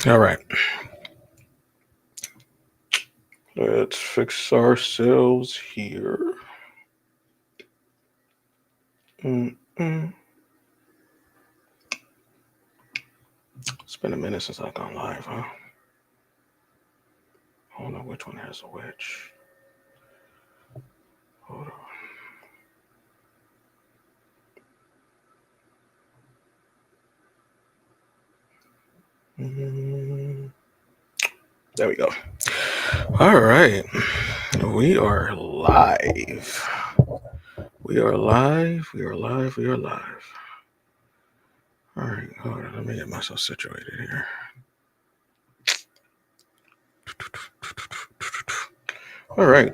All right. Let's fix ourselves here. Mm-mm. It's been a minute since I've gone live, huh? I don't know which one has a which. Hold on. There we go. All right. We are live. We are live. We are live. We are live. All right. Hold on. Let me get myself situated here. All right.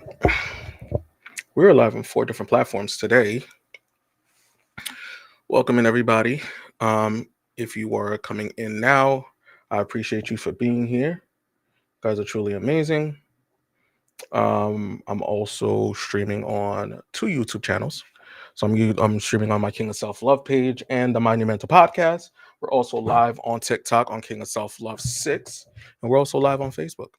We're live on 4 different platforms today. Welcoming everybody. If you are coming in now, I appreciate you for being here. You guys are truly amazing. I'm also streaming on 2 YouTube channels. So I'm streaming on my King of Self Love page and the Monumental Podcast. We're also live on TikTok on King of Self Love 6, and we're also live on Facebook.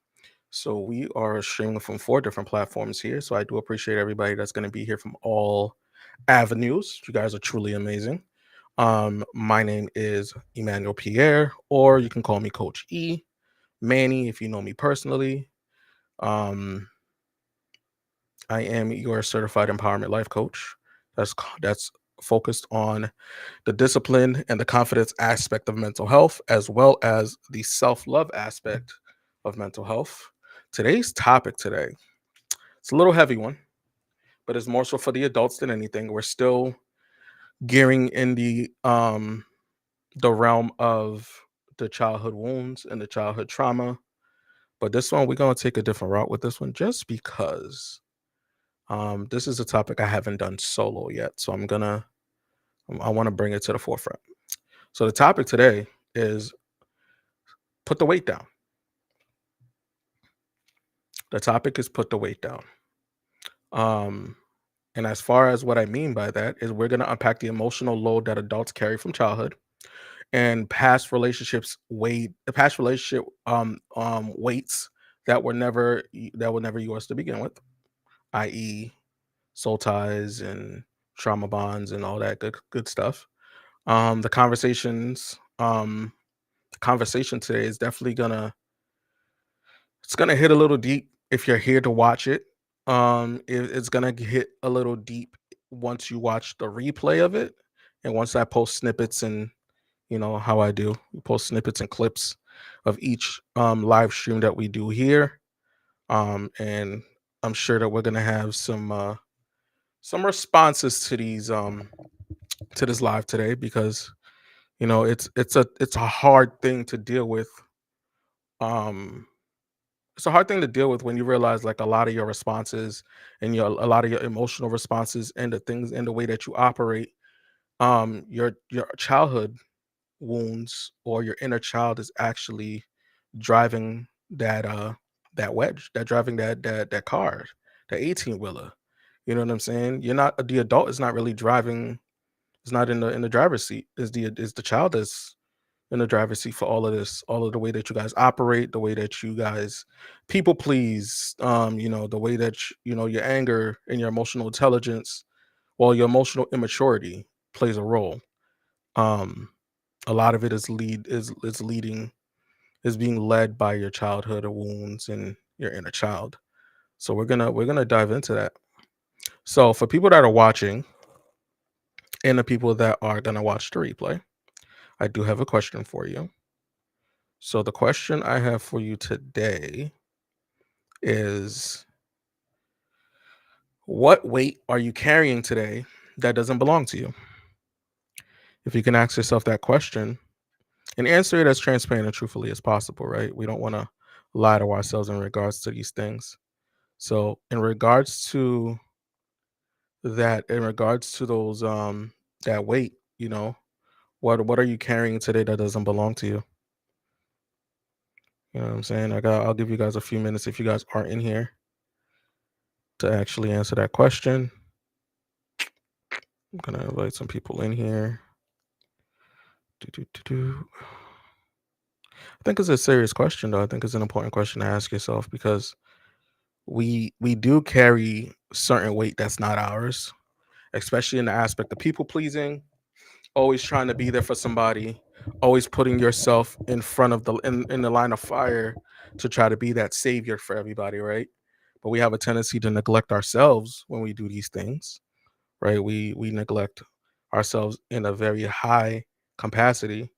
So we are streaming from 4 different platforms here. So I do appreciate everybody that's going to be here from all avenues. You guys are truly amazing. My name is Emmanuel Pierre, or you can call me Coach E, Manny, if you know me personally. Um, I am your certified empowerment life coach. That's focused on the discipline and the confidence aspect of mental health, as well as the self-love aspect of mental health. Today's topic today, it's a little heavy one, but it's more so for the adults than anything. We're still gearing in the realm of the childhood wounds and the childhood trauma. But this one, we're gonna take a different route with this one, just because this is a topic I haven't done solo yet. So I want to bring it to the forefront. So the topic today is put the weight down. The topic is put the weight down. Um, and as far as what I mean by that is we're gonna unpack the emotional load that adults carry from childhood and past relationship weights that were never yours to begin with, i.e. soul ties and trauma bonds and all that good stuff. The conversation today is definitely gonna hit a little deep if you're here to watch it. It's gonna hit a little deep once you watch the replay of it, and once I post snippets and how I do. We post snippets and clips of each live stream that we do here. And I'm sure that we're gonna have some responses to these to this live today because it's a hard thing to deal with. Um it's a hard thing to deal with when you realize like a lot of your responses and a lot of your emotional responses and the things and the way that you operate, your childhood wounds or your inner child is actually driving that wedge, that driving that car, that 18 wheeler. You know what I'm saying? You're not the adult is not really driving, it's not in the driver's seat. Is the child that's in the driver's seat for all of this, all of the way that you guys operate, the way that you guys people please, the way that your anger and your emotional intelligence, well, your emotional immaturity plays a role. Um a lot of it is leading is being led by your childhood wounds and your inner child. So we're gonna dive into that. So for people that are watching and the people that are gonna watch the replay, I do have a question for you. So the question I have for you today is, what weight are you carrying today that doesn't belong to you? If you can ask yourself that question and answer it as transparent and truthfully as possible, right? We don't want to lie to ourselves in regards to these things. So in regards to in regards to those that weight, what are you carrying today that doesn't belong to you? You know what I'm saying? I'll give you guys a few minutes if you guys aren't in here to actually answer that question. I'm gonna invite some people in here. Do, do, do, do. I think it's a serious question, though. I think it's an important question to ask yourself because we do carry certain weight that's not ours, especially in the aspect of people pleasing, always trying to be there for somebody, always putting yourself in front of in the line of fire to try to be that savior for everybody, right? But we have a tendency to neglect ourselves when we do these things, right? We neglect ourselves in a very high capacity.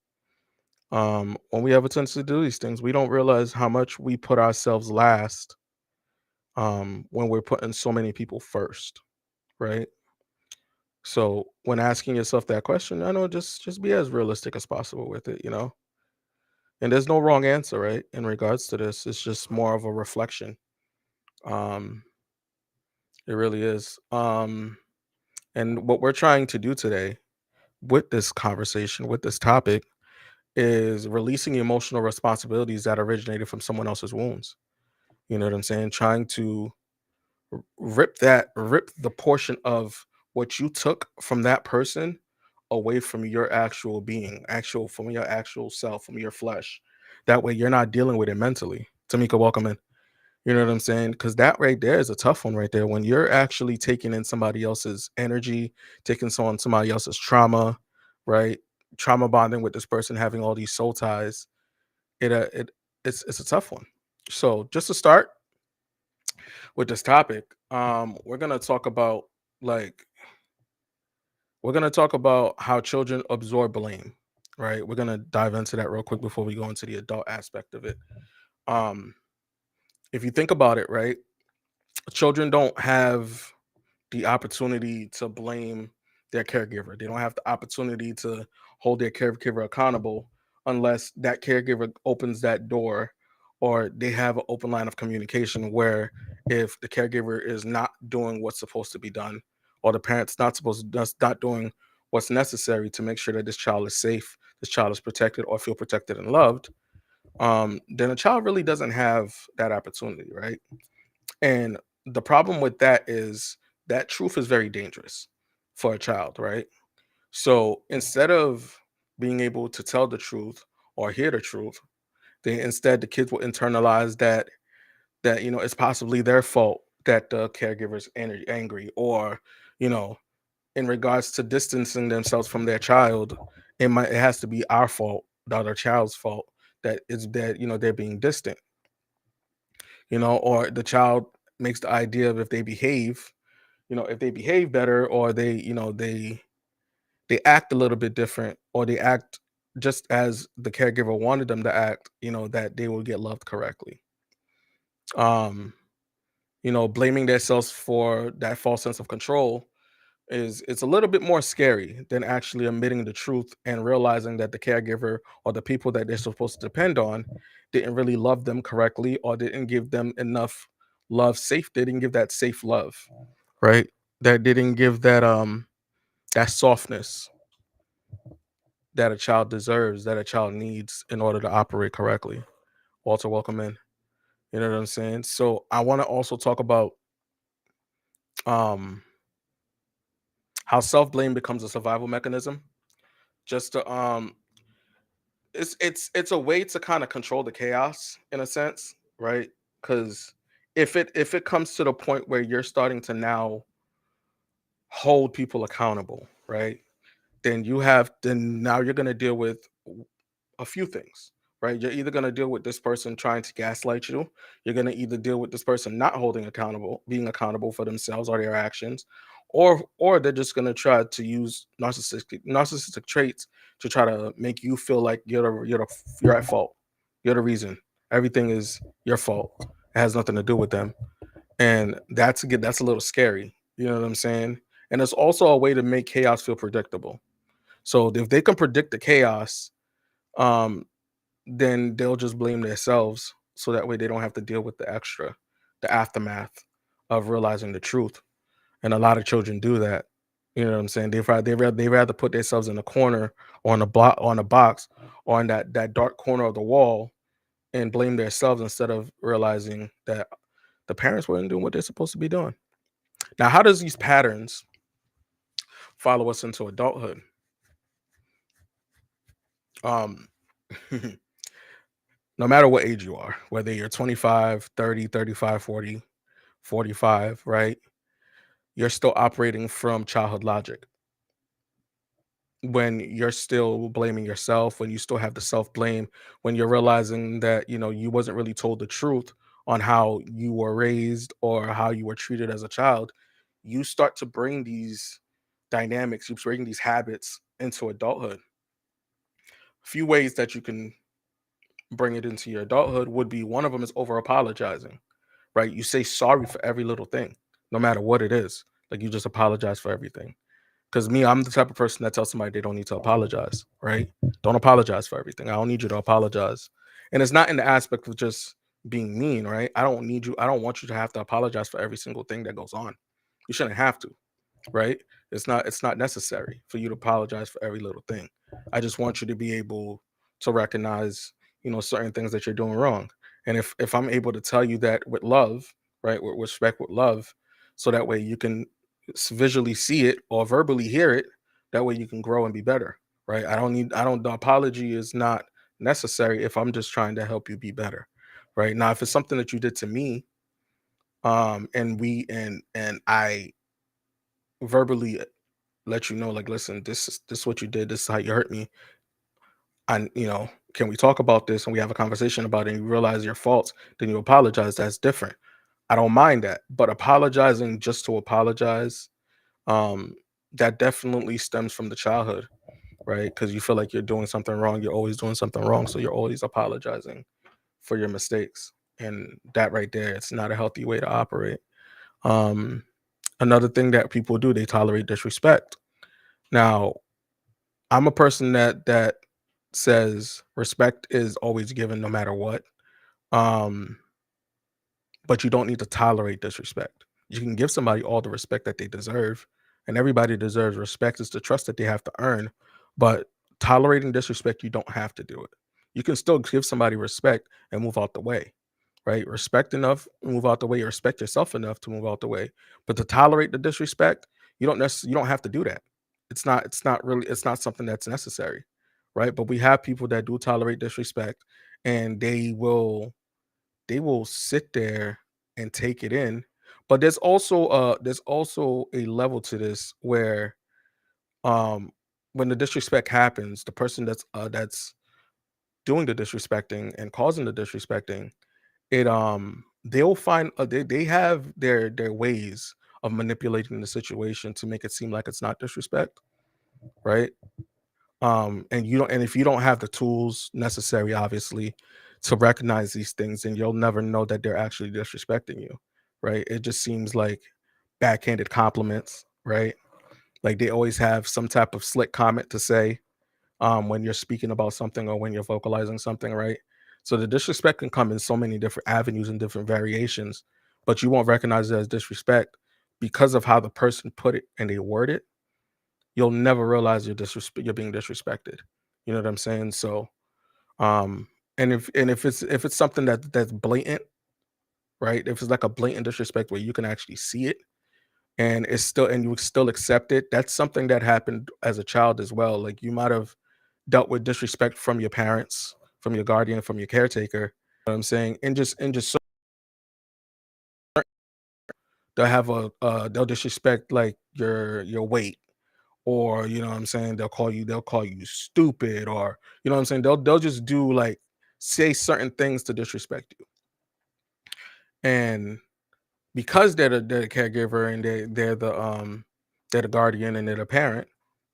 When we have a tendency to do these things, we don't realize how much we put ourselves last when we're putting so many people first, right? So when asking yourself that question, I know just be as realistic as possible with it, you know. And there's no wrong answer, right? In regards to this, it's just more of a reflection. Um, it really is. And what we're trying to do today with this conversation, with this topic, is releasing emotional responsibilities that originated from someone else's wounds. You know what I'm saying? Trying to rip the portion of what you took from that person away from your actual being, actual from your actual self, from your flesh. That way you're not dealing with it mentally. Tamika, welcome in. You know what I'm saying? Because that right there is a tough one right there. When you're actually taking in somebody else's energy, taking somebody else's trauma, right? Trauma bonding with this person, having all these soul ties. It's a tough one. So just to start with this topic, we're gonna talk about like we're gonna talk about how children absorb blame, right? We're gonna dive into that real quick before we go into the adult aspect of it. Um, if you think about it, right, children don't have the opportunity to blame their caregiver. They don't have the opportunity to hold their caregiver accountable unless that caregiver opens that door or they have an open line of communication where if the caregiver is not doing what's supposed to be done or the parent's not doing what's necessary to make sure that this child is safe, this child is protected or feel protected and loved, then a child really doesn't have that opportunity, right? And the problem with that is that truth is very dangerous for a child, right? So instead of being able to tell the truth or hear the truth, they instead the kids will internalize that it's possibly their fault that the caregiver's angry, or you know, in regards to distancing themselves from their child, it has to be our fault, the other child's fault that is that they're being distant, or the child makes the idea of if they behave better or they act a little bit different or they act just as the caregiver wanted them to act, that they will get loved correctly. um Blaming themselves for that false sense of control is it's a little bit more scary than actually admitting the truth and realizing that the caregiver or the people that they're supposed to depend on didn't really love them correctly or didn't give them enough love. They didn't give that safe love, right? That didn't give that softness that a child deserves, that a child needs in order to operate correctly. Walter, welcome in. You know what I'm saying? So I want to also talk about um how self-blame becomes a survival mechanism. Just to it's a way to kind of control the chaos in a sense, right? Because if it comes to the point where you're starting to now hold people accountable, right? Then now you're going to deal with a few things, right? You're either going to deal with this person trying to gaslight you. You're going to either deal with this person not being accountable for themselves or their actions, or they're just going to try to use narcissistic traits to try to make you feel like you're at fault. You're the reason. Everything is your fault. It has nothing to do with them, and that's a little scary. You know what I'm saying? And it's also a way to make chaos feel predictable. So if they can predict the chaos, um, then they'll just blame themselves so that way they don't have to deal with the aftermath of realizing the truth. And a lot of children do that. You know what I'm saying? They rather put themselves in a corner or on a block on a box or in that dark corner of the wall and blame themselves instead of realizing that the parents weren't doing what they're supposed to be doing. Now, how does these patterns follow us into adulthood? Um no matter what age you are, whether you're 25, 30, 35, 40, 45, right? You're still operating from childhood logic when you're still blaming yourself, when you still have the self blame, when you're realizing that, you wasn't really told the truth on how you were raised or how you were treated as a child. You start to bring these dynamics, you bring these habits into adulthood. A few ways that you can bring it into your adulthood would be, one of them is over apologizing, right? You say sorry for every little thing, no matter what it is. Like, you just apologize for everything. Because me, I'm the type of person that tells somebody they don't need to apologize, right? Don't apologize for everything. I don't need you to apologize. And it's not in the aspect of just being mean, right? I don't want you to have to apologize for every single thing that goes on. You shouldn't have to, right? It's not necessary for you to apologize for every little thing. I just want you to be able to recognize, certain things that you're doing wrong. And if I'm able to tell you that with love, right, with respect, with love, so that way you can visually see it or verbally hear it, that way you can grow and be better, right? I don't The apology is not necessary if I'm just trying to help you be better, right? Now, if it's something that you did to me, and I verbally let you know, like, listen, this is what you did, this is how you hurt me, and can we talk about this, and we have a conversation about it, and you realize your faults, then you apologize. That's different. I don't mind that. But apologizing just to apologize, um that definitely stems from the childhood, right? Because you feel like you're doing something wrong, you're always doing something wrong, so you're always apologizing for your mistakes. And that right there, it's not a healthy way to operate. um Another thing that people do, they tolerate disrespect. Now, I'm a person that says respect is always given no matter what. Um, but you don't need to tolerate disrespect. You can give somebody all the respect that they deserve, and everybody deserves respect. It's the trust that they have to earn. But tolerating disrespect, you don't have to do it. You can still give somebody respect and move out the way, right? Respect enough, move out the way. Respect yourself enough to move out the way. But to tolerate the disrespect, you don't have to do that. It's not something that's necessary, right? But we have people that do tolerate disrespect, and they will sit there and take it in. But there's also a level to this where, um when the disrespect happens, the person that's doing the disrespecting and causing the disrespecting, they'll find, they have their ways of manipulating the situation to make it seem like it's not disrespect, right? And if you don't have the tools necessary, obviously, to recognize these things, then you'll never know that they're actually disrespecting you, right? It just seems like backhanded compliments, right? Like, they always have some type of slick comment to say, when you're speaking about something or when you're vocalizing something, right? So the disrespect can come in so many different avenues and different variations, but you won't recognize it as disrespect because of how the person put it and they word it. You'll never realize you're being disrespected. You know what I'm saying? So, um, and if it's something that's blatant, right? If it's like a blatant disrespect where you can actually see it, and you still accept it, that's something that happened as a child as well. Like, you might have dealt with disrespect from your parents, from your guardian, from your caretaker. You know what I'm saying? And just so they'll disrespect, like, your weight, or, you know what I'm saying, they'll call you stupid, or, you know what I'm saying, they'll just do, like, say certain things to disrespect you. And because they're the caregiver, and they're the guardian, and they're the parent,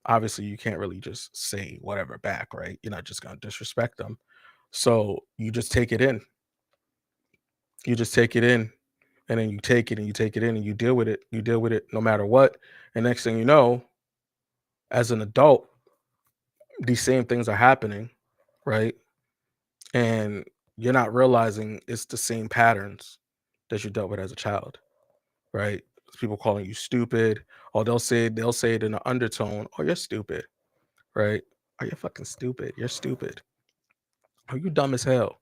obviously you can't really just say whatever back, right? You're not just gonna disrespect them. So you just take it in. You just take it in, and then you take it and you take it in, and you deal with it. You deal with it no matter what. And next thing you know, as an adult, these same things are happening, right? And you're not realizing it's the same patterns that you dealt with as a child, right? People calling you stupid, or they'll say it in an undertone, "Oh, you're stupid," right? "Are you fucking stupid? You're stupid. Are you dumb as hell?"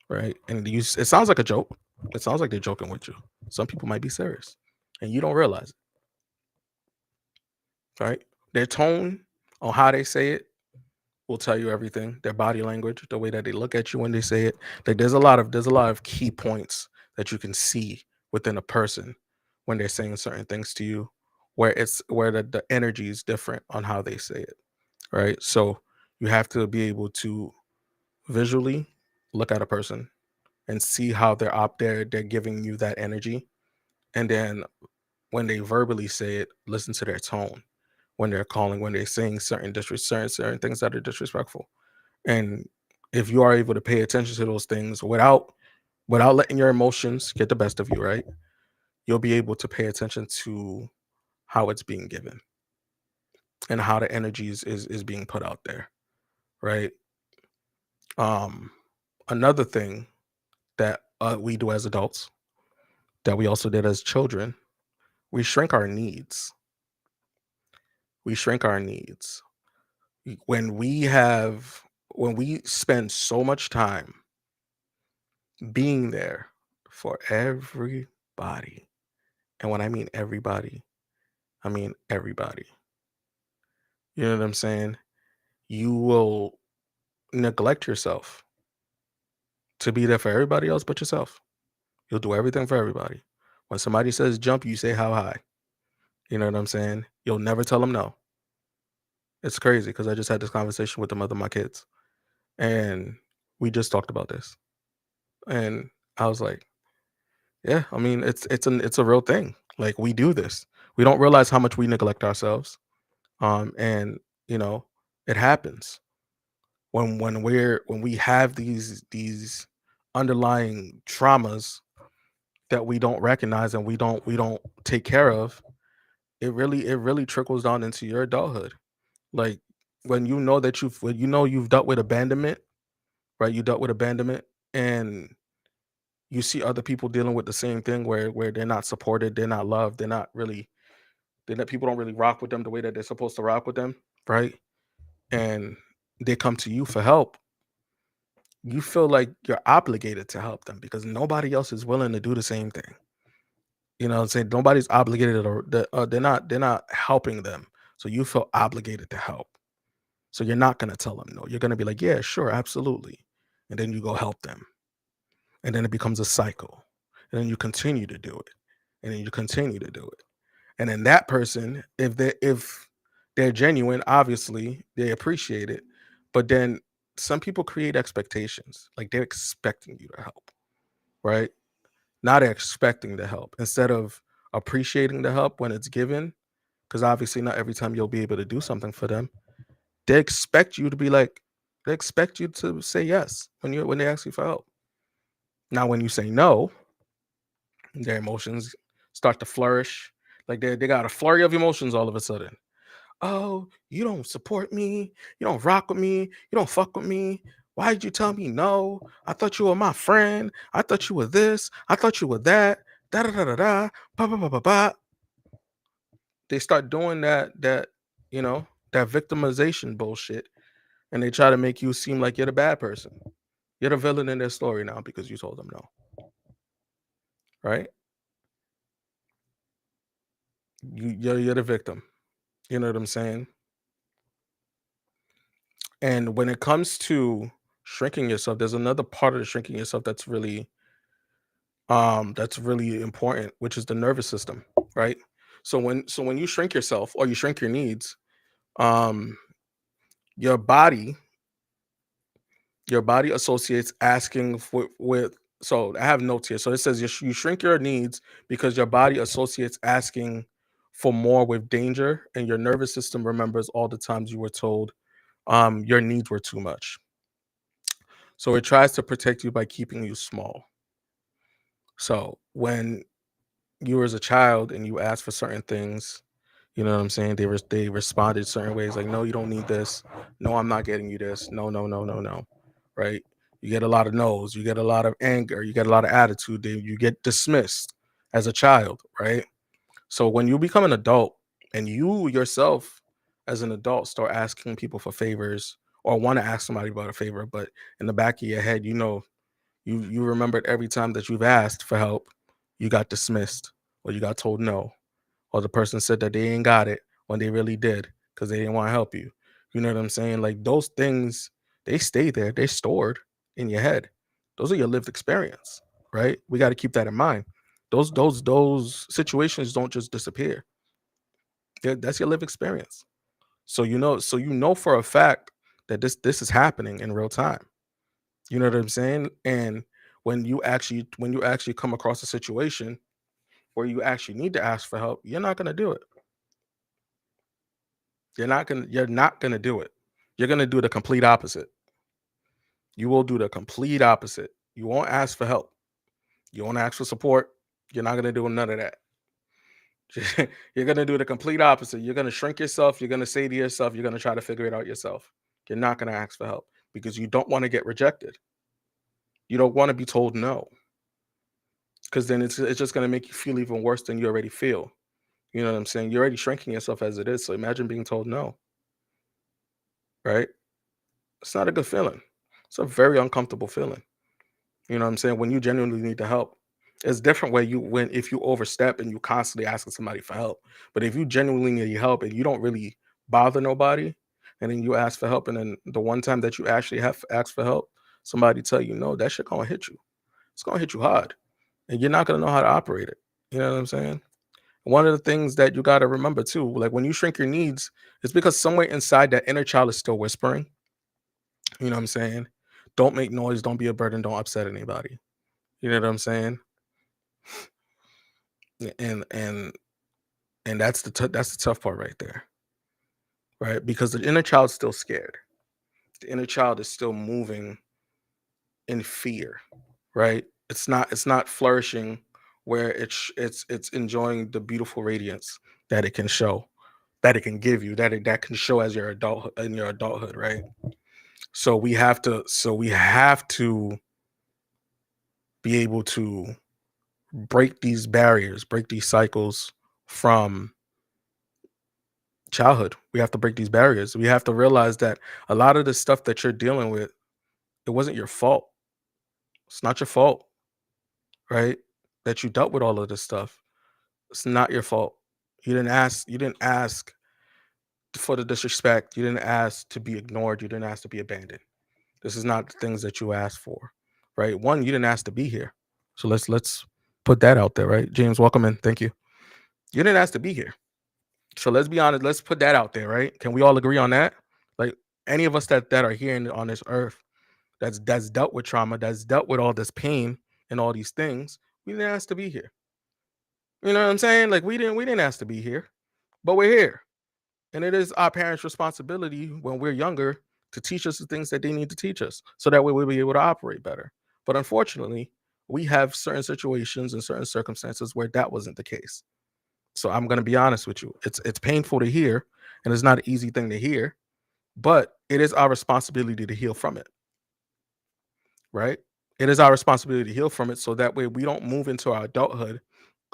Right? And it sounds like a joke. It sounds like they're joking with you. Some people might be serious, and you don't realize it, right? Their tone on how they say it will tell you everything. Their body language, the way that they look at you when they say it. Like there's a lot of key points that you can see within a person when they're saying certain things to you, where the energy is different on how they say it. Right. So you have to be able to visually look at a person and see how they're giving you that energy. And then when they verbally say it, listen to their tone when they're calling, when they're saying certain things that are disrespectful. And if you are able to pay attention to those things without letting your emotions get the best of you, right? You'll be able to pay attention to how it's being given and how the energy is being put out there, right? Um, Another thing that we do as adults that we also did as children, we shrink our needs. We shrink our needs when we spend so much time being there for everybody. And when I mean everybody, I mean everybody. You know what I'm saying? You will neglect yourself to be there for everybody else but yourself. You'll do everything for everybody. When somebody says jump, you say how high. You know what I'm saying? You'll never tell them no. It's crazy because I just had this conversation with the mother of my kids, and we just talked about this. And I was like, yeah, I mean, it's a real thing. Like we do this. We don't realize how much we neglect ourselves. And you know, it happens when we have these underlying traumas that we don't recognize and we don't take care of. It really trickles down into your adulthood. Like when you know you've dealt with abandonment, right? You dealt with abandonment, and you see other people dealing with the same thing where they're not supported, they're not loved, they're not really they that people don't really rock with them the way that they're supposed to rock with them, right? And they come to you for help. You feel like you're obligated to help them because nobody else is willing to do the same thing. You know what I'm saying? Nobody's obligated or they're not helping them. So you feel obligated to help. So you're not gonna tell them no. You're gonna be like, yeah, sure, absolutely. And then you go help them. And then it becomes a cycle. And then you continue to do it. And then you continue to do it. And then that person, if they're genuine, obviously they appreciate it. But then some people create expectations. Like they're expecting you to help, right? Not expecting the help. Instead of appreciating the help when it's given, because obviously not every time you'll be able to do something for them. They expect you to be like, they expect you to say yes when they ask you for help. Now when you say no, their emotions start to flourish. Like they got a flurry of emotions all of a sudden. Oh, you don't support me. You don't rock with me. You don't fuck with me. Why did you tell me no? I thought you were my friend. I thought you were this. I thought you were that. Da da da da da. Ba ba ba ba ba. They start doing you know, that victimization bullshit, and they try to make you seem like you're the bad person. You're the villain in their story now because you told them no, right? You're the victim. You know what I'm saying? And when it comes to shrinking yourself, there's another part of the shrinking yourself that's really important, which is the nervous system, right? So when you shrink yourself or you shrink your needs, um your body your body associates asking for with so I have notes here. So it says you shrink your needs because your body associates asking for more with danger, and your nervous system remembers all the times you were told your needs were too much. So it tries to protect you by keeping you small. So when you were as a child and you asked for certain things, you know what I'm saying? They responded certain ways, like, no, you don't need this. No, I'm not getting you this. No, no, no, no, no. Right? You get a lot of no's, you get a lot of anger, you get a lot of attitude, then you get dismissed as a child, right? So when you become an adult and you yourself as an adult start asking people for favors or want to ask somebody about a favor, but in the back of your head, you know you remembered every time that you've asked for help, you got dismissed or you got told no, or the person said that they ain't got it when they really did because they didn't want to help you. You know what I'm saying? Like those things, they stay there, they're stored in your head. Those are your lived experience, right? We got to keep that in mind. Those situations don't just disappear. That's your lived experience. So you know for a fact that this is happening in real time. You know what I'm saying? And when you actually come across a situation where you actually need to ask for help, you're not gonna do it. You're not gonna do it. You're gonna do the complete opposite. You will do the complete opposite. You won't ask for help. You won't ask for support. You're not gonna do none of that. You're gonna do the complete opposite. You're gonna shrink yourself. You're gonna say to yourself, you're gonna try to figure it out yourself. You're not gonna ask for help because you don't want to get rejected. You don't want to be told no, because then it's just gonna make you feel even worse than you already feel. You know what I'm saying? You're already shrinking yourself as it is. So imagine being told no, right? It's not a good feeling. It's a very uncomfortable feeling. You know what I'm saying? When you genuinely need the help. It's different when if you overstep and you constantly asking somebody for help. But if you genuinely need help and you don't really bother nobody, and then you ask for help, and then the one time that you actually have asked for help, somebody tell you no, that shit gonna hit you. It's gonna hit you hard. And you're not gonna know how to operate it. You know what I'm saying? One of the things that you gotta remember too, like when you shrink your needs, it's because somewhere inside that inner child is still whispering. You know what I'm saying? Don't make noise, don't be a burden, don't upset anybody. You know what I'm saying? And that's the tough part right there, right? Because the inner child's still scared. The inner child is still moving in fear, right? It's not flourishing where it's enjoying the beautiful radiance that it can show, that it can give you, that can show as your adult in your adulthood, right? So we have to be able to break these barriers, break these cycles from childhood. We have to break these barriers. We have to realize that a lot of the stuff that you're dealing with, it wasn't your fault. It's not your fault, right? That you dealt with all of this stuff. It's not your fault. You didn't ask for the disrespect. You didn't ask to be ignored. You didn't ask to be abandoned. This is not the things that you asked for, right? One, you didn't ask to be here. So let's put that out there, right? James, welcome in. Thank you. You didn't ask to be here. So let's be honest. Let's put that out there, right? Can we all agree on that? Like any of us that are here on this earth that's dealt with trauma, that's dealt with all this pain and all these things, we didn't ask to be here. You know what I'm saying? Like we didn't ask to be here, but we're here. And it is our parents' responsibility when we're younger to teach us the things that they need to teach us so that way we'll be able to operate better. But unfortunately, we have certain situations and certain circumstances where that wasn't the case. So I'm gonna be honest with you. It's painful to hear, and it's not an easy thing to hear, but it is our responsibility to heal from it, right? It is our responsibility to heal from it so that way we don't move into our adulthood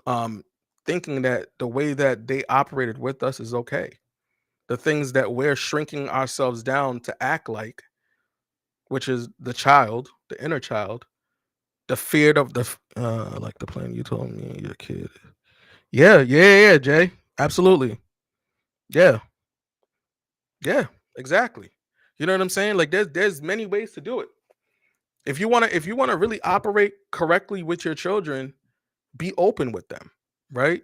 um thinking that the way that they operated with us is okay. The things that we're shrinking ourselves down to act like, which is the child, the inner child, the fear of like the plan you told me your kid. Yeah, yeah, yeah, yeah, Jay. Absolutely. Yeah, yeah, exactly. You know what I'm saying? Like there's many ways to do it. If you wanna really operate correctly with your children, be open with them, right?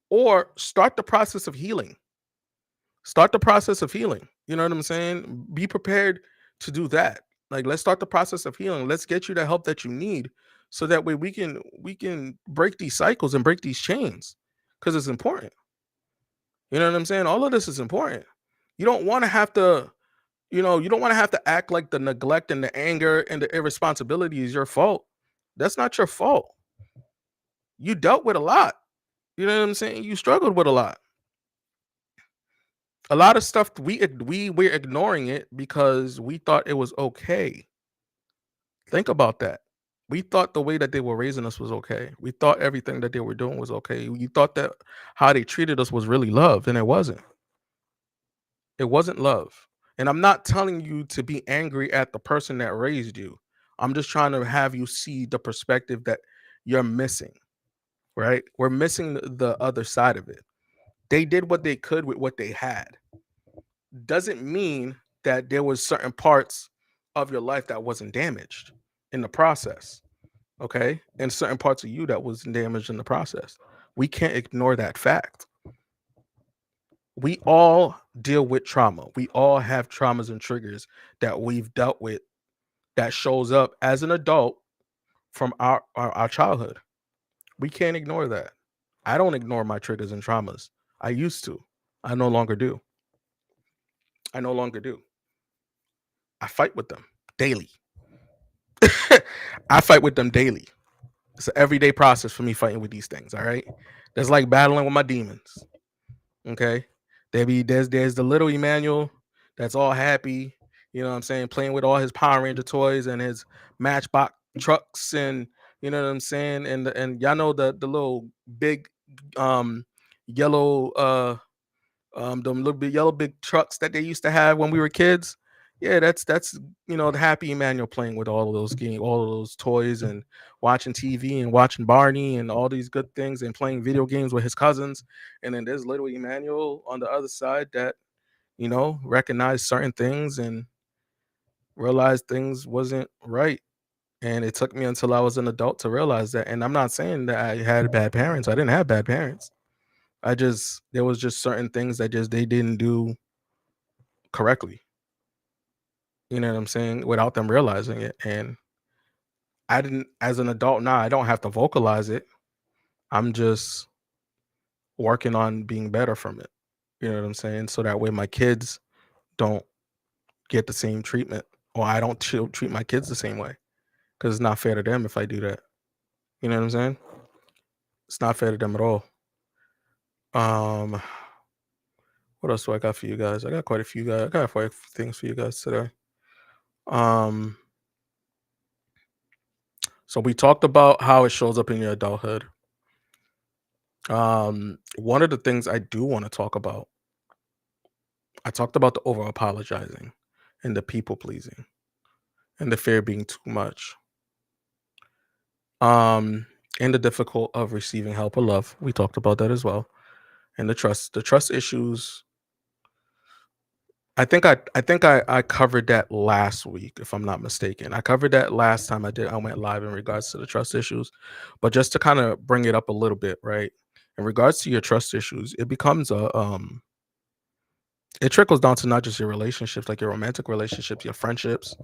Or start the process of healing. Start the process of healing. You know what I'm saying? Be prepared to do that. Like let's start the process of healing. Let's get you the help that you need so that way we can break these cycles and break these chains cuz it's important. You know what I'm saying? All of this is important. You don't want to have to, you don't want to have to act like the neglect and the anger and the irresponsibility is your fault. That's not your fault. You dealt with a lot. You know what I'm saying? You struggled with a lot. A lot of stuff we're ignoring it because we thought it was okay. Think about that. We thought the way that they were raising us was okay. We thought everything that they were doing was okay. You thought that how they treated us was really love, and it wasn't. It wasn't love. And I'm not telling you to be angry at the person that raised you. I'm just trying to have you see the perspective that you're missing, right? We're missing the other side of it. They did what they could with what they had. doesn't mean that there was certain parts of your life that wasn't damaged in the process. Okay, and certain parts of you that was damaged in the process. We can't ignore that fact. We all deal with trauma. We all have traumas and triggers that we've dealt with that shows up as an adult from our childhood. We can't ignore that. I don't ignore my triggers and traumas. I used to. I no longer do. I no longer do. I fight with them daily. I fight with them daily. It's an everyday process for me fighting with these things. All right. That's like battling with my demons. Okay. There's the little Emmanuel that's all happy, you know what I'm saying, playing with all his Power Ranger toys and his Matchbox trucks, and you know what I'm saying, and y'all know the little big um yellow them little bit yellow big trucks that they used to have when we were kids. Yeah, that's the happy Emmanuel playing with all of those games, all of those toys, and watching TV and watching Barney and all these good things and playing video games with his cousins. And then there's little Emmanuel on the other side that recognized certain things and realized things wasn't right. And it took me until I was an adult to realize that. And I'm not saying that I had bad parents. I didn't have bad parents. I just there was just certain things that just they didn't do correctly. You know what I'm saying? Without them realizing it. And I didn't, as an adult now, I don't have to vocalize it. I'm just working on being better from it. You know what I'm saying? So that way my kids don't get the same treatment, or I don't treat my kids the same way, because it's not fair to them if I do that. You know what I'm saying? It's not fair to them at all. Um, what else do I got for you guys? I got quite a few guys. I got quite a few things for you guys today. Um, so we talked about how it shows up in your adulthood. One of the things I do want to talk about, I talked about the over apologizing and the people pleasing and the fear being too much. Um, and the difficult of receiving help or love. We talked about that as well. And the trust issues. I think I covered that last week, if I'm not mistaken. I covered that last time I went live in regards to the trust issues. But just to kind of bring it up a little bit, right? In regards to your trust issues, it becomes it trickles down to not just your relationships, like your romantic relationships, your friendships,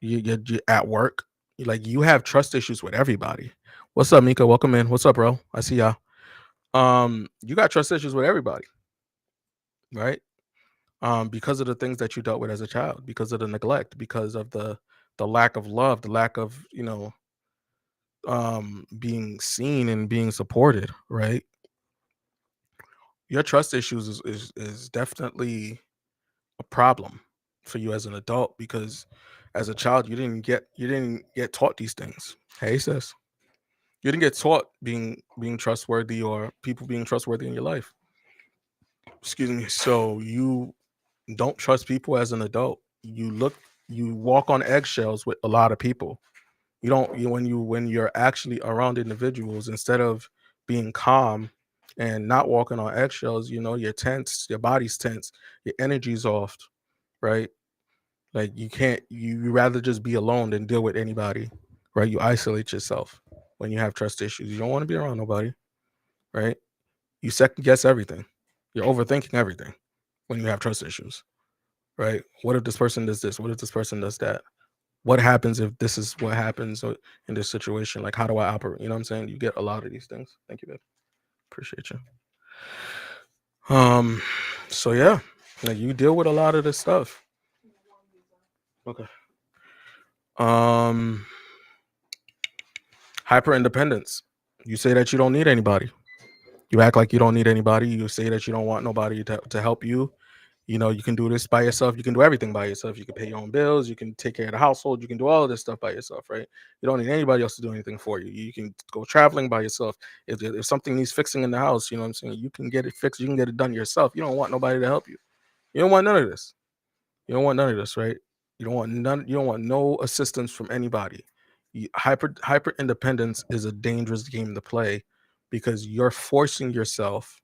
you at work. Like you have trust issues with everybody. What's up, Mika? Welcome in. What's up, bro? I see y'all. You got trust issues with everybody, right? Because of the things that you dealt with as a child, because of the neglect, because of the lack of love, the lack of being seen and being supported, right? Your trust issues is definitely a problem for you as an adult, because as a child you didn't get taught these things. Hey sis, you didn't get taught being trustworthy or people being trustworthy in your life. Excuse me. So you don't trust people as an adult. You walk on eggshells with a lot of people. You don't you when you're actually around individuals, instead of being calm and not walking on eggshells, you're tense, your body's tense, your energy's off, right? Like you can't you rather just be alone than deal with anybody, right? You isolate yourself when you have trust issues. You don't want to be around nobody, right? You second guess everything. You're overthinking everything when you have trust issues, right? What if this person does this? What if this person does that? What happens if this is what happens in this situation? Like, how do I operate? You know what I'm saying? You get a lot of these things. Thank you, babe. Appreciate you. Um, so yeah, like you deal with a lot of this stuff. Okay. Um, Hyper independence. You say that you don't need anybody. You act like you don't need anybody. You say that you don't want nobody to help you. You can do this by yourself. You can do everything by yourself. You can pay your own bills. You can take care of the household. You can do all of this stuff by yourself, right? You don't need anybody else to do anything for you. You can go traveling by yourself. If something needs fixing in the house, you know what I'm saying? You can get it fixed. You can get it done yourself. You don't want nobody to help you. You don't want none of this. You don't want none of this, right? You don't want none. You don't want no assistance from anybody. Hyper independence is a dangerous game to play, because you're forcing yourself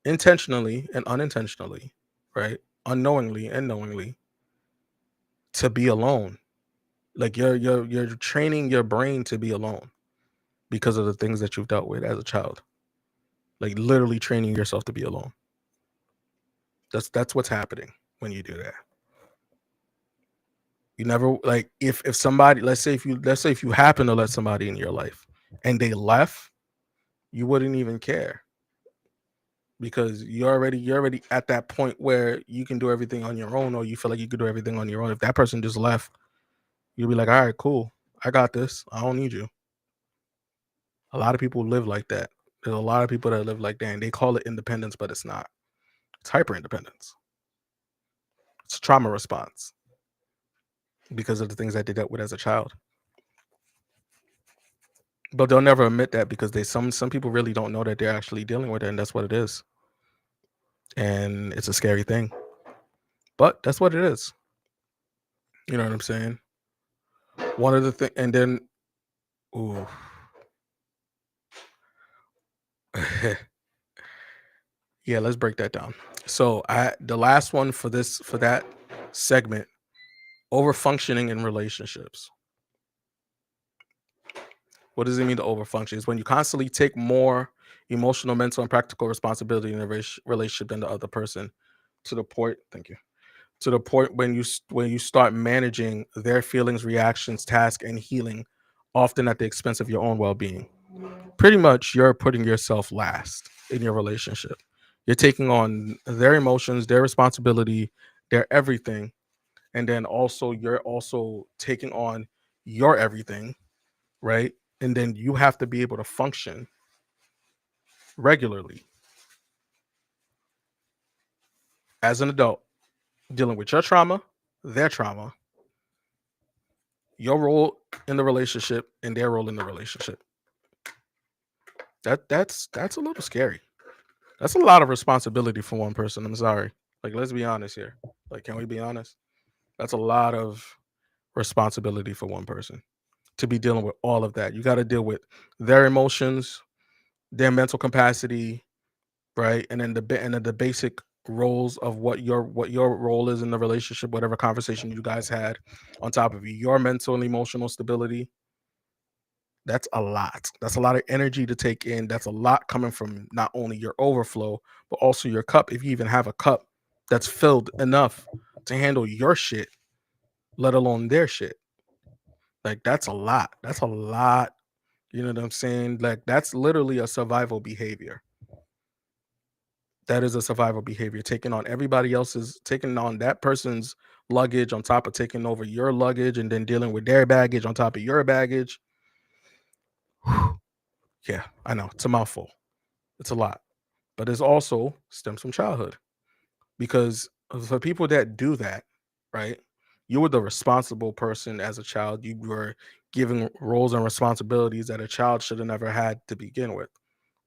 intentionally and unintentionally right? Unknowingly and knowingly to be alone. Like you're training your brain to be alone because of the things that you've dealt with as a child. Like literally training yourself to be alone. That's what's happening when you do that. You never like if somebody, let's say if you happen to let somebody in your life and they left, you wouldn't even care because you're already at that point where you can do everything on your own, or you feel like you could do everything on your own. If that person just left, you'll be like, all right, cool. I got this. I don't need you. A lot of people live like that. There's a lot of people that live like that, and they call it independence, but it's not. It's hyper independence. It's a trauma response because of the things that they dealt with as a child. But they'll never admit that because some people really don't know that they're actually dealing with it, and that's what it is. And it's a scary thing. But that's what it is. You know what I'm saying? One of the thing and then ooh. Yeah, let's break that down. So I the last one for that segment, over functioning in relationships. What does it mean to overfunction? It's when you constantly take more emotional, mental, and practical responsibility in a relationship than the other person, to the point. Thank you. To the point when when you start managing their feelings, reactions, tasks, and healing, often at the expense of your own well-being. Pretty much, you're putting yourself last in your relationship. You're taking on their emotions, their responsibility, their everything, and then also you're also taking on your everything, right? And then you have to be able to function regularly as an adult, dealing with your trauma, their trauma, your role in the relationship, and their role in the relationship. That's a little scary. That's a lot of responsibility for one person. I'm sorry. Like, let's be honest here. Like, can we be honest? That's a lot of responsibility for one person to be dealing with all of that. You got to deal with their emotions, their mental capacity, right? And then the basic roles of what your role is in the relationship, whatever conversation you guys had, on top of your mental and emotional stability. That's a lot. That's a lot of energy to take in. That's a lot coming from not only your overflow, but also your cup. If you even have a cup that's filled enough to handle your shit, let alone their shit. Like that's a lot. That's a lot. You know what I'm saying? Like that's literally a survival behavior. That is a survival behavior. Taking on that person's luggage on top of taking over your luggage and then dealing with their baggage on top of your baggage. Yeah, I know. It's a mouthful. It's a lot. But it's also stems from childhood because for people that do that, right? You were the responsible person as a child. You were giving roles and responsibilities that a child should have never had to begin with,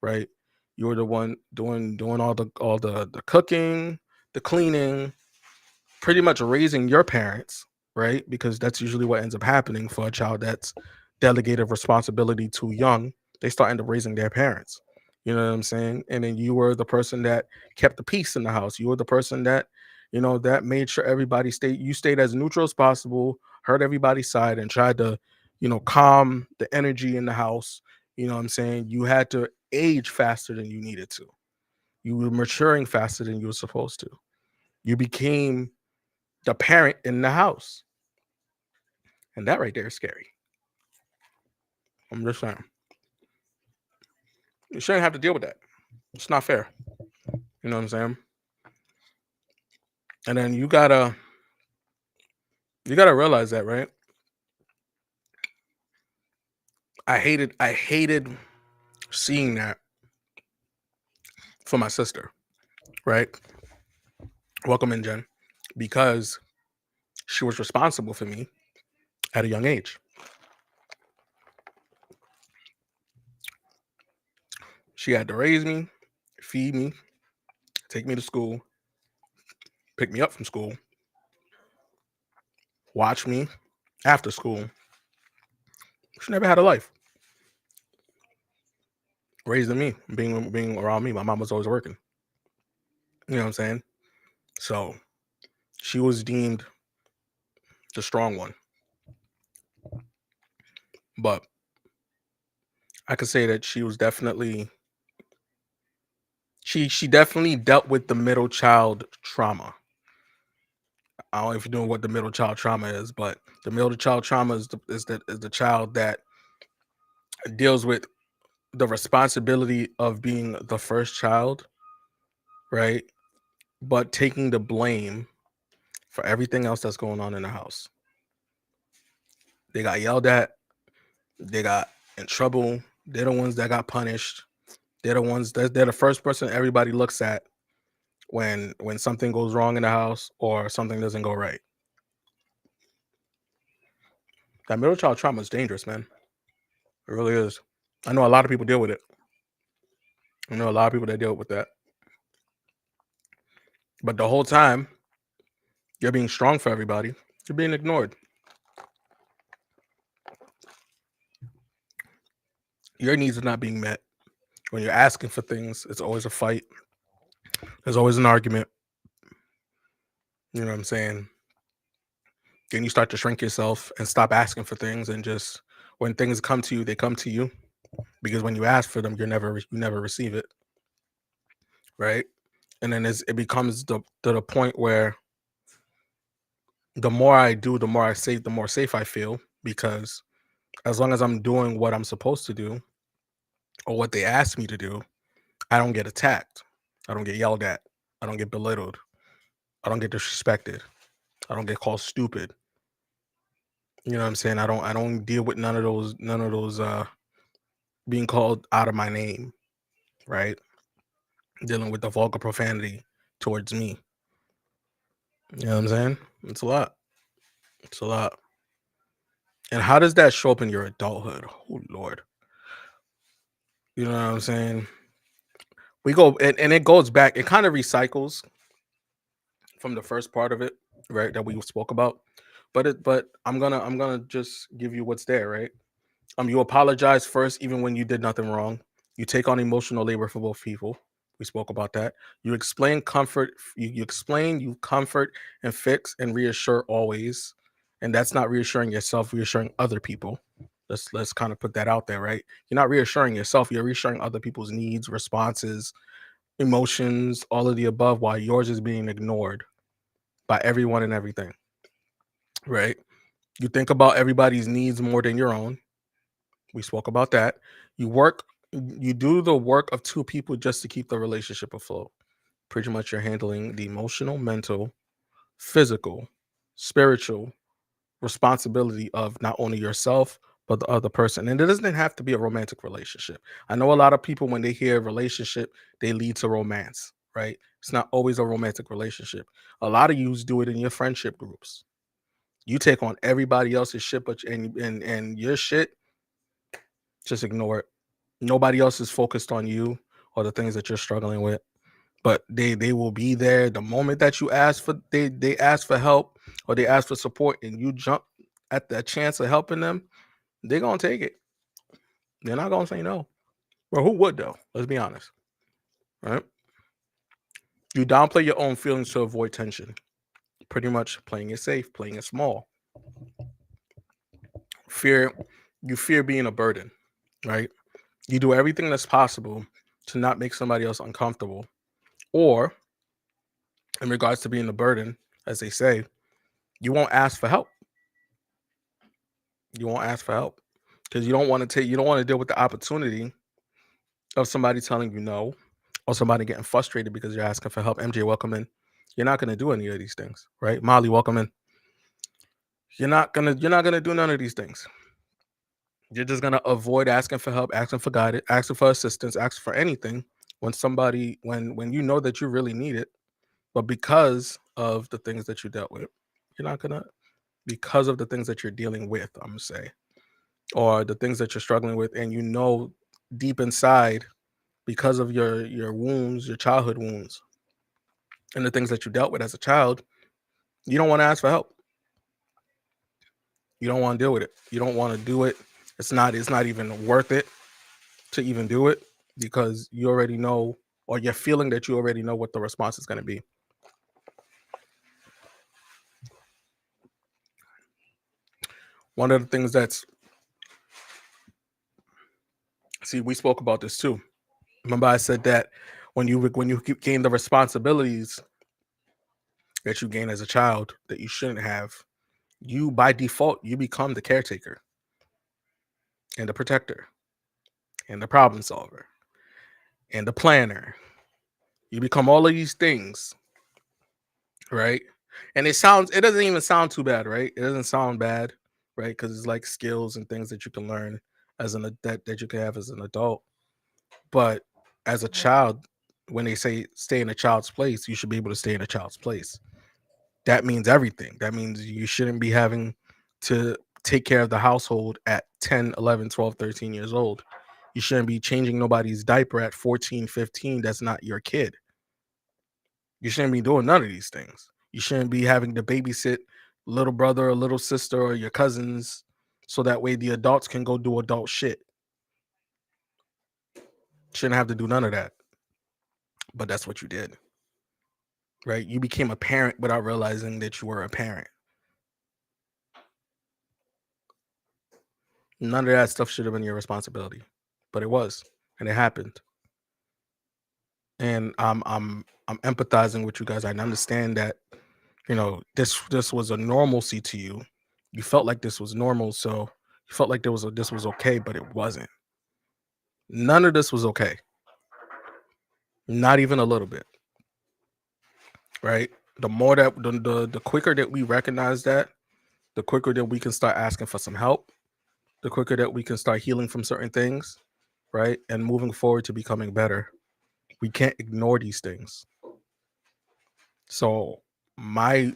right? You were the one doing all the cooking, the cleaning, pretty much raising your parents, right? Because that's usually what ends up happening for a child that's delegated responsibility too young. They start end up raising their parents. You know what I'm saying? And then you were the person that kept the peace in the house. You were the person that, that made sure everybody stayed as neutral as possible, heard everybody's side, and tried to, calm the energy in the house. You know what I'm saying? You had to age faster than you needed to. You were maturing faster than you were supposed to. You became the parent in the house. And that right there is scary. I'm just saying. You shouldn't have to deal with that. It's not fair. You know what I'm saying? And then you gotta realize that, right? I hated seeing that for my sister, right? Welcome in, Jen. Because she was responsible for me at a young age. She had to raise me, feed me, take me to school, pick me up from school, watch me after school. She never had a life. Raising me, being around me. My mom was always working. You know what I'm saying? So she was deemed the strong one. But I could say that she was definitely she definitely dealt with the middle child trauma. I don't know if you know what the middle child trauma is, but the middle child trauma is the child that deals with the responsibility of being the first child, right? But taking the blame for everything else that's going on in the house. They got yelled at, they got in trouble, they're the ones that got punished. They're the ones that they're the first person everybody looks at when something goes wrong in the house or something doesn't go right. That middle child trauma is dangerous, man. It really is. I know a lot of people deal with it. I know a lot of people that deal with that. But the whole time you're being strong for everybody, you're being ignored. Your needs are not being met. When you're asking for things, it's always a fight. There's always an argument. You know what I'm saying? Then you start to shrink yourself and stop asking for things, and just when things come to you, they come to you because when you ask for them, you never receive it, right? And then it becomes to the point where the more I do, the more I save, the more safe I feel because as long as I'm doing what I'm supposed to do or what they ask me to do, I don't get attacked. I don't get yelled at. I don't get belittled. I don't get disrespected. I don't get called stupid. You know what I'm saying? I don't deal with none of those being called out of my name, right? Dealing with the vulgar profanity towards me. You know what I'm saying? It's a lot. It's a lot. And how does that show up in your adulthood? Oh Lord. You know what I'm saying? We go and it goes back, it kind of recycles from the first part of it, right? That we spoke about. But I'm gonna just give you what's there, right? You apologize first, even when you did nothing wrong. You take on emotional labor for both people. We spoke about that. You explain comfort. You explain, you comfort and fix and reassure always. And that's not reassuring yourself, reassuring other people. Let's kind of put that out there, right? You're not reassuring yourself. You're reassuring other people's needs, responses, emotions, all of the above, while yours is being ignored by everyone and everything, right? You think about everybody's needs more than your own. We spoke about that. You do the work of two people just to keep the relationship afloat. Pretty much you're handling the emotional, mental, physical, spiritual responsibility of not only yourself, but the other person. And it doesn't have to be a romantic relationship. I know a lot of people, when they hear relationship, they lead to romance, right? It's not always a romantic relationship. A lot of you do it in your friendship groups. You take on everybody else's shit, but and your shit, just ignore it. Nobody else is focused on you or the things that you're struggling with. But they will be there the moment that you ask for they ask for help or they ask for support and you jump at that chance of helping them, they're gonna take it. They're not gonna say no. Well, who would though? Let's be honest. Right? You downplay your own feelings to avoid tension. Pretty much playing it safe, playing it small. Fear, you fear being a burden, right? You do everything that's possible to not make somebody else uncomfortable. Or in regards to being a burden, as they say, you won't ask for help. You won't ask for help because you don't want to deal with the opportunity of somebody telling you no or somebody getting frustrated because you're asking for help. MJ, welcome in. You're not going to do any of these things, right? Molly, welcome in. You're not gonna do none of these things. You're just gonna avoid asking for help, asking for guidance, asking for assistance, asking for anything when you know that you really need it, but because of the things that you dealt with, you're not gonna because of the things that you're dealing with, I'm gonna say, or the things that you're struggling with, and you know deep inside because of your wounds, your childhood wounds, and the things that you dealt with as a child, you don't want to ask for help. You don't want to deal with it. You don't want to do it. It's not even worth it to even do it because you already know or you're feeling that you already know what the response is going to be. One of the things that's see, we spoke about this too. Remember, I said that when you gain the responsibilities that you gain as a child that you shouldn't have, you by default you become the caretaker and the protector and the problem solver and the planner. You become all of these things, right? And it doesn't even sound too bad, right? It doesn't sound bad, right? Because it's like skills and things that you can learn that you can have as an adult. But as a child, when they say stay in a child's place, you should be able to stay in a child's place. That means everything. That means you shouldn't be having to take care of the household at 10, 11, 12, 13 years old. You shouldn't be changing nobody's diaper at 14, 15. That's not your kid. You shouldn't be doing none of these things. You shouldn't be having to babysit little brother or little sister or your cousins so that way the adults can go do adult shit. Shouldn't have to do none of that. But that's what you did, right? You became a parent without realizing that you were a parent. None of that stuff should have been your responsibility, but it was, and it happened. And I'm empathizing with you guys. I understand that this was a normalcy to you. You felt like this was normal, so you felt like this was okay, but it wasn't. None of this was okay. Not even a little bit, right? The more that the quicker that we recognize that, the quicker that we can start asking for some help, the quicker that we can start healing from certain things, right? And moving forward to becoming better. We can't ignore these things. So, my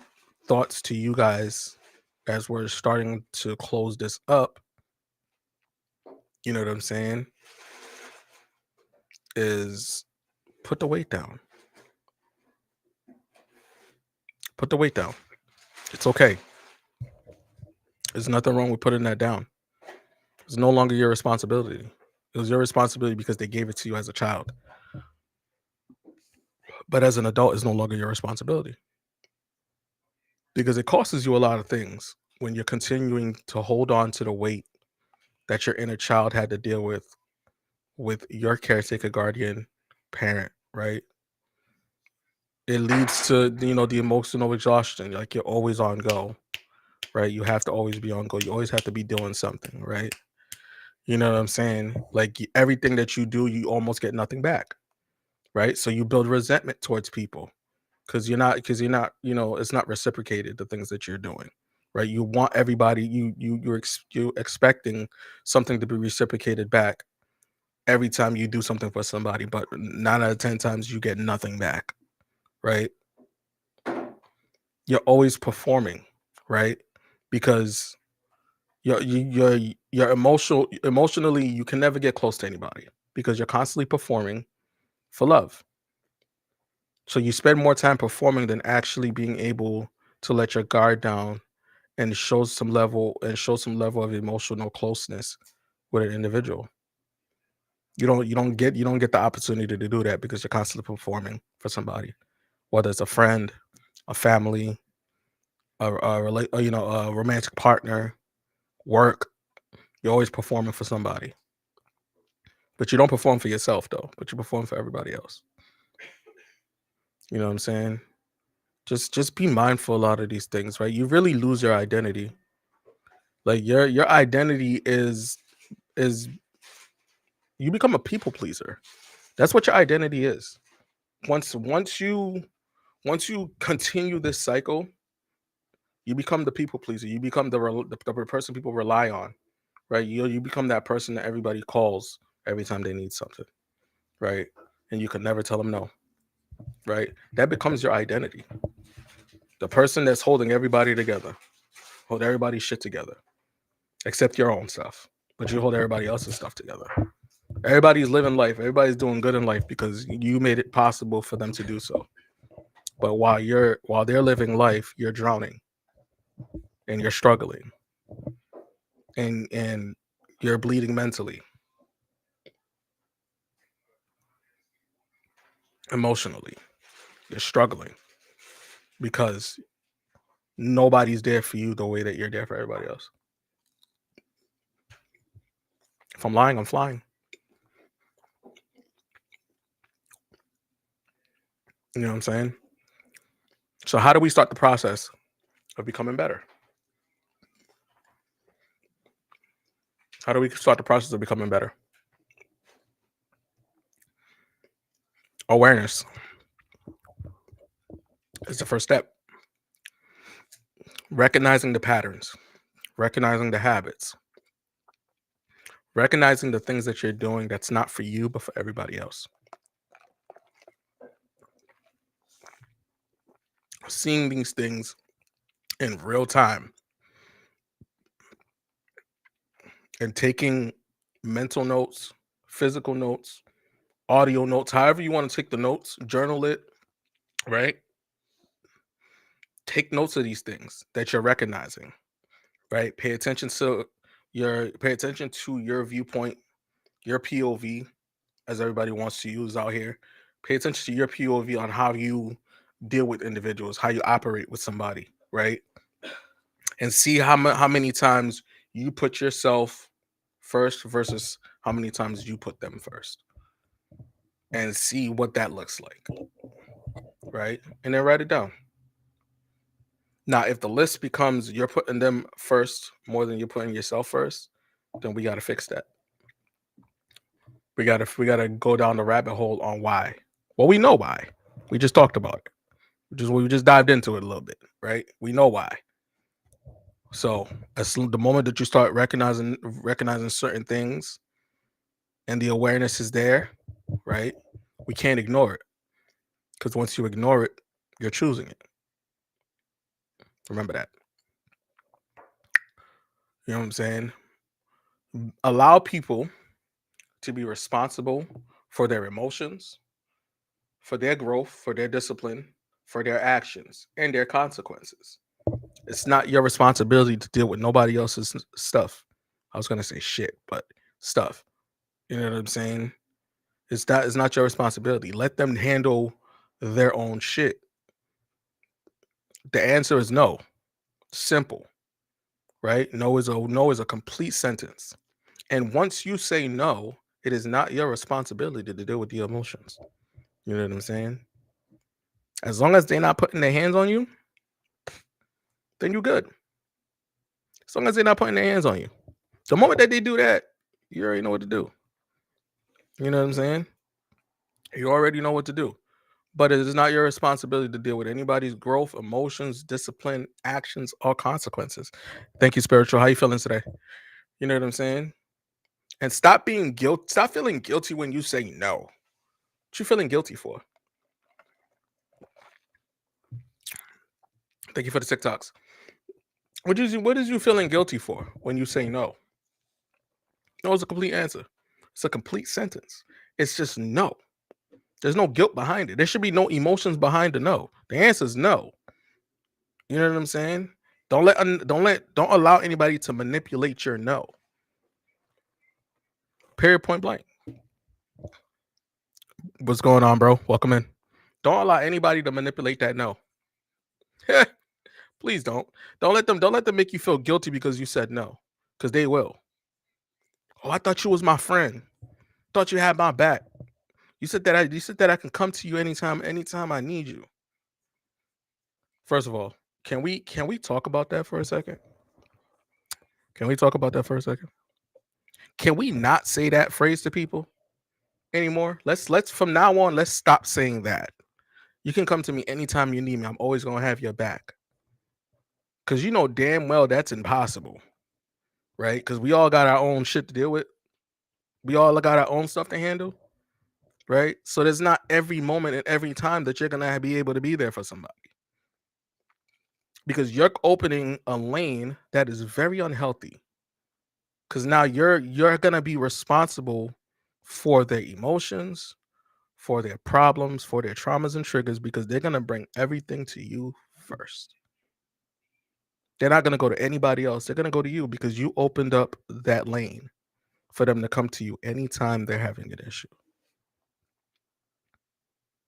thoughts to you guys as we're starting to close this up, you know what I'm saying, is put the weight down. Put the weight down. It's okay. There's nothing wrong with putting that down. It's no longer your responsibility. It was your responsibility because they gave it to you as a child. But as an adult, it's no longer your responsibility because it costs you a lot of things when you're continuing to hold on to the weight that your inner child had to deal with your caretaker, guardian, parent, right? It leads to the emotional exhaustion. Like you're always on go, right? You have to always be on go. You always have to be doing something, right? You know what I'm saying? Like everything that you do, you almost get nothing back, right? So you build resentment towards people because you're not, it's not reciprocated the things that you're doing, right? You want everybody, you're expecting something to be reciprocated back every time you do something for somebody, but 9 out of 10 times you get nothing back, right? You're always performing, right? Because you're emotionally you can never get close to anybody because you're constantly performing for love. So you spend more time performing than actually being able to let your guard down and show some level of emotional closeness with an individual. You don't get the opportunity to do that because you're constantly performing for somebody, whether it's a friend, a family, a romantic partner, work. You're always performing for somebody, but you don't perform for yourself though. But you perform for everybody else. You know what I'm saying? Just be mindful of a lot of these things, right? You really lose your identity. Like your identity is you become a people pleaser. That's what your identity is. Once you continue this cycle, you become the people pleaser. You become the person people rely on, right? You become that person that everybody calls every time they need something, right? And you can never tell them no, right? That becomes your identity. The person that's holding everybody together, hold everybody's shit together, except your own stuff, but you hold everybody else's stuff together. Everybody's living life. Everybody's doing good in life because you made it possible for them to do so. But while they're living life, you're drowning and you're struggling and you're bleeding mentally, emotionally. You're struggling because nobody's there for you the way that you're there for everybody else. If I'm lying, I'm flying. You know what I'm saying? So how do we start the process of becoming better? How do we start the process of becoming better? Awareness is the first step. Recognizing the patterns, recognizing the habits, recognizing the things that you're doing that's not for you, but for everybody else. Seeing these things in real time and taking mental notes, physical notes, audio notes, however you want to take the notes, journal it, right? Take notes of these things that you're recognizing, right? Pay attention to your viewpoint, your POV, as everybody wants to use out here. Pay attention to your POV on how you deal with individuals, how you operate with somebody, right? And see how many times you put yourself first versus how many times you put them first, and see what that looks like, right? And then write it down. Now, if the list becomes you're putting them first more than you're putting yourself first, then we got to fix that. We gotta go down the rabbit hole on why. Well, we know why. We just talked about it. We just dived into it a little bit, right? We know why. So as the moment that you start recognizing certain things, and the awareness is there, right? We can't ignore it, because once you ignore it, you're choosing it. Remember that. You know what I'm saying? Allow people to be responsible for their emotions, for their growth, for their discipline, for their actions, and their consequences. It's not your responsibility to deal with nobody else's stuff. I was gonna say shit, but stuff. You know what I'm saying? It's not your responsibility. Let them handle their own shit. The answer is no. Simple, right? No is a complete sentence. And once you say no, it is not your responsibility to deal with the emotions. You know what I'm saying? As long as they're not putting their hands on you, then you're good. As long as they're not putting their hands on you. The moment that they do that, you already know what to do. You know what I'm saying? You already know what to do. But it is not your responsibility to deal with anybody's growth, emotions, discipline, actions, or consequences. Thank you, spiritual. How you feeling today? You know what I'm saying? And stop being guilt. Stop feeling guilty when you say no. What you feeling guilty for? Thank you for the TikToks. What is you feeling guilty for when you say no? No is a complete answer. It's a complete sentence. It's just no. There's no guilt behind it. There should be no emotions behind the no. The answer is no. You know what I'm saying? Don't allow anybody to manipulate your no. Period. Point blank. What's going on, bro? Welcome in. Don't allow anybody to manipulate that no. Please don't. Don't let them make you feel guilty because you said no. Because they will. Oh, I thought you was my friend. Thought you had my back. You said that I can come to you anytime I need you. First of all, can we talk about that for a second? Can we talk about that for a second? Can we not say that phrase to people anymore? Let's from now on, let's stop saying that. You can come to me anytime you need me. I'm always gonna have your back. Cause you know damn well that's impossible, right? Because we all got our own shit to deal with. We all got our own stuff to handle, right? So there's not every moment and every time that you're gonna be able to be there for somebody. Because you're opening a lane that is very unhealthy. Because now you're gonna be responsible for their emotions, for their problems, for their traumas and triggers, because they're gonna bring everything to you first. They're not gonna go to anybody else. They're gonna go to you because you opened up that lane for them to come to you anytime they're having an issue.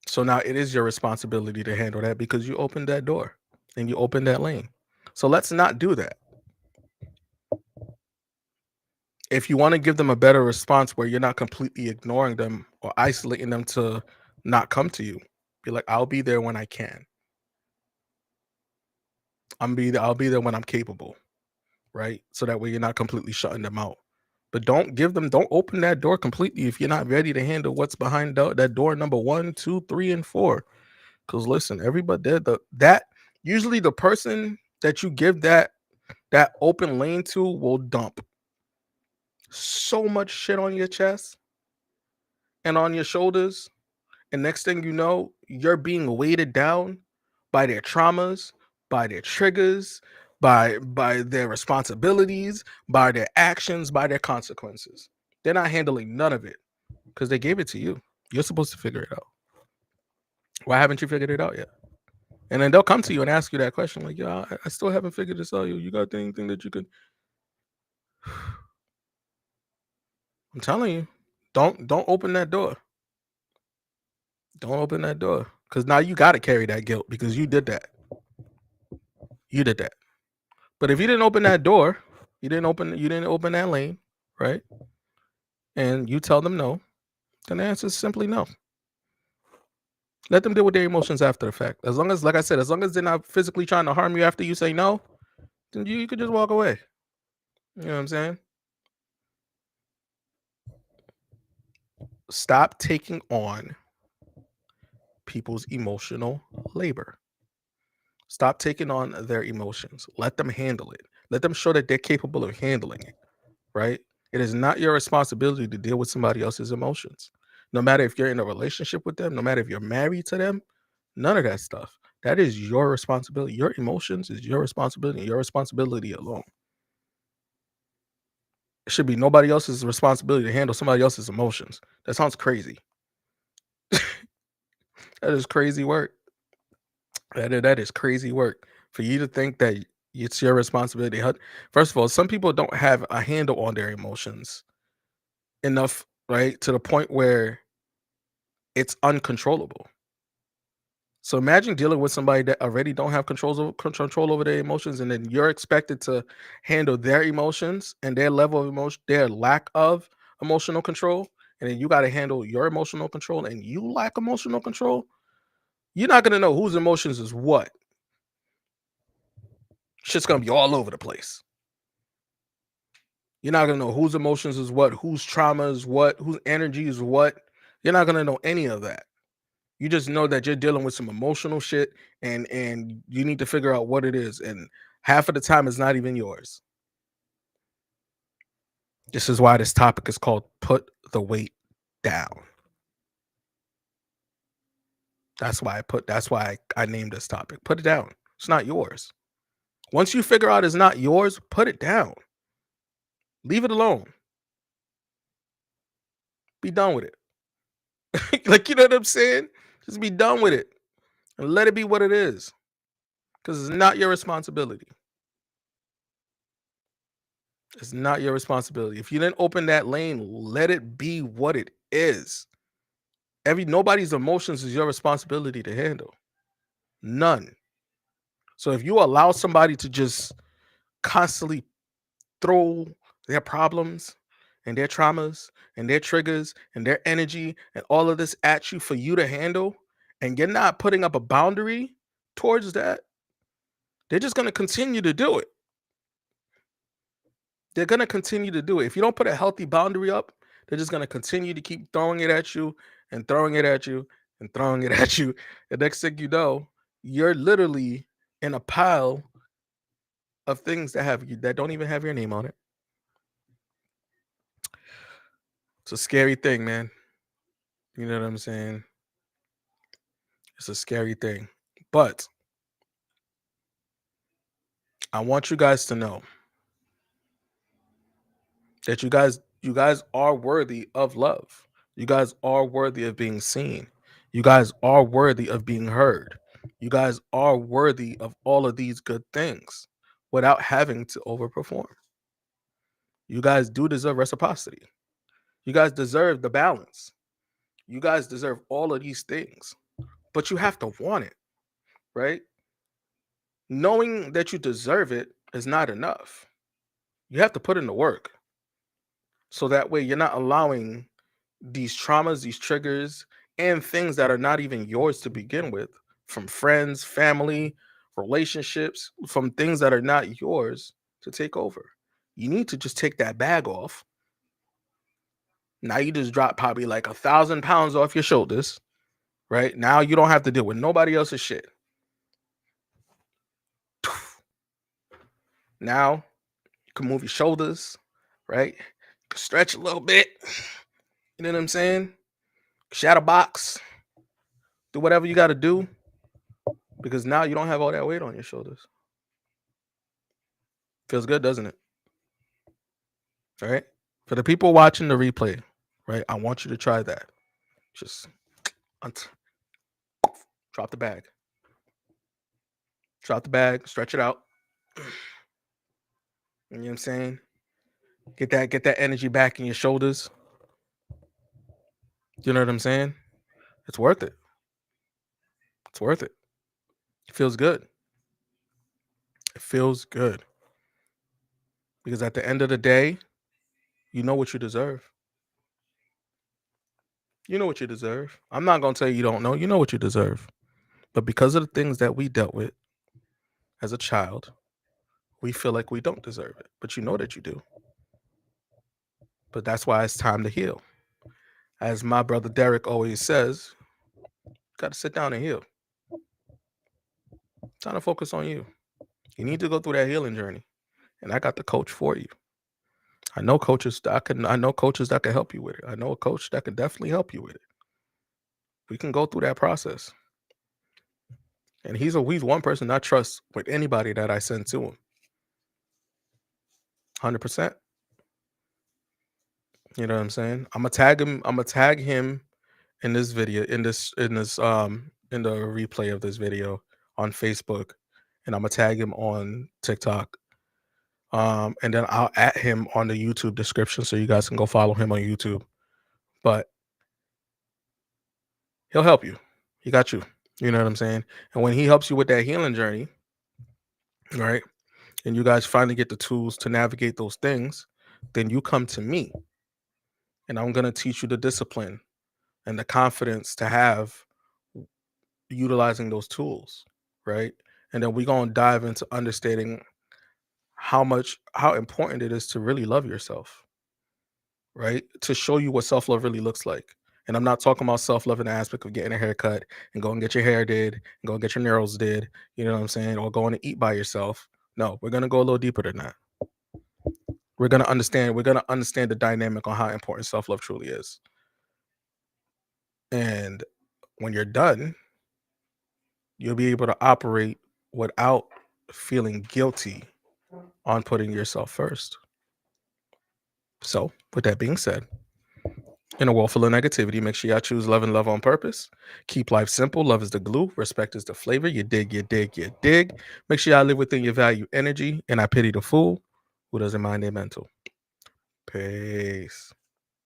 So now it is your responsibility to handle that because you opened that door and you opened that lane. So let's not do that. If you want to give them a better response where you're not completely ignoring them or isolating them to not come to you, be like, I'll be there when I can. I'll be there when I'm capable, right? So that way you're not completely shutting them out. But don't open that door completely if you're not ready to handle what's behind that door number one, two, three, and four. Because listen, everybody that usually the person that you give that open lane to will dump so much shit on your chest and on your shoulders. And next thing you know, you're being weighted down by their traumas, by their triggers, by their responsibilities, by their actions, by their consequences. They're not handling none of it because they gave it to you. You're supposed to figure it out. Why haven't you figured it out yet? And then they'll come to you and ask you that question, like, "Yeah, I still haven't figured this out. You got anything that you could?" I'm telling you, don't open that door. Don't open that door because now you got to carry that guilt because you did that. You did that. But if you didn't open that door, you didn't open that lane, right? And you tell them no, then the answer is simply no. Let them deal with their emotions after the fact. As long as, like I said, as long as they're not physically trying to harm you after you say no, then you could just walk away. You know what I'm saying? Stop taking on people's emotional labor. Stop taking on their emotions. Let them handle it. Let them show that they're capable of handling it, right? It is not your responsibility to deal with somebody else's emotions. No matter if you're in a relationship with them, no matter if you're married to them, none of that stuff. That is your responsibility. Your emotions is your responsibility, your responsibility alone. It should be nobody else's responsibility to handle somebody else's emotions. That sounds crazy. That is crazy work. That is crazy work for you to think that it's your responsibility. First of all, some people don't have a handle on their emotions enough, right, to the point where it's uncontrollable. So imagine dealing with somebody that already don't have control over their emotions, and then you're expected to handle their emotions and their level of emotion, their lack of emotional control, and then you got to handle your emotional control, and you lack emotional control. You're not gonna know whose emotions is what. Shit's gonna be all over the place. You're not gonna know whose emotions is what, whose trauma is what, whose energy is what. You're not gonna know any of that. You just know that you're dealing with some emotional shit and you need to figure out what it is. And half of the time it's not even yours. This is why this topic is called put the weight down. That's why I named this topic. Put it down. It's not yours. Once you figure out it's not yours, put it down. Leave it alone. Be done with it. Like, you know what I'm saying? Just be done with it and let it be what it is. Because it's not your responsibility. It's not your responsibility. If you didn't open that lane, let it be what it is. Nobody's emotions is your responsibility to handle. None. So if you allow somebody to just constantly throw their problems and their traumas and their triggers and their energy and all of this at you for you to handle, and you're not putting up a boundary towards that, they're just going to continue to do it. They're going to continue to do it. If you don't put a healthy boundary up, they're just going to continue to keep throwing it at you and throwing it at you and throwing it at you. The next thing you know, you're literally in a pile of things that don't even have your name on it. It's a scary thing, man. You know what I'm saying? It's a scary thing. But I want you guys to know that you guys are worthy of love. You guys are worthy of being seen. You guys are worthy of being heard. You guys are worthy of all of these good things without having to overperform. You guys do deserve reciprocity. You guys deserve the balance. You guys deserve all of these things. But you have to want it, right? Knowing that you deserve it is not enough. You have to put in the work. So that way you're not allowing these traumas, these triggers, and things that are not even yours to begin with, from friends, family, relationships, from things that are not yours to take over. You need to just take that bag off. Now you just drop probably like 1,000 pounds off your shoulders, right? Now you don't have to deal with nobody else's shit. Now you can move your shoulders, right? You can stretch a little bit. You know what I'm saying? Shadow box, do whatever you got to do, because now you don't have all that weight on your shoulders. Feels good, doesn't it? All right. For the people watching the replay, right? I want you to try that. Just drop the bag. Drop the bag, stretch it out. You know what I'm saying? Get that energy back in your shoulders. You know what I'm saying? It's worth it. It's worth it. It feels good. It feels good. Because at the end of the day, you know what you deserve. You know what you deserve. I'm not going to tell you don't know. You know what you deserve. But because of the things that we dealt with as a child, we feel like we don't deserve it. But you know that you do. But that's why it's time to heal. As my brother Derek always says, got to sit down and heal. Time to focus on you. You need to go through that healing journey. And I got the coach for you. I know coaches that can help you with it. I know a coach that can definitely help you with it. We can go through that process. And he's one person I trust with anybody that I send to him. 100%. You know what I'm saying? I'm gonna tag him in this video, in the replay of this video on Facebook, and I'm gonna tag him on TikTok. And then I'll add him on the YouTube description so you guys can go follow him on YouTube. But he'll help you. He got you. You know what I'm saying? And when he helps you with that healing journey, right? And you guys finally get the tools to navigate those things, then you come to me and I'm going to teach you the discipline and the confidence to have utilizing those tools, right? And then we're going to dive into understanding how important it is to really love yourself, right? To show you what self-love really looks like. And I'm not talking about self-love in the aspect of getting a haircut and go and get your hair did and go and get your nails did, you know what I'm saying? Or going to eat by yourself. No, we're going to go a little deeper than that. We're going to understand the dynamic on how important self-love truly is. And when you're done, you'll be able to operate without feeling guilty on putting yourself first. So, with that being said, in a world full of negativity, make sure y'all choose love and love on purpose. Keep life simple. Love is the glue. Respect is the flavor. You dig, you dig, you dig. Make sure y'all live within your value energy. And I pity the fool who doesn't mind their mental. Peace.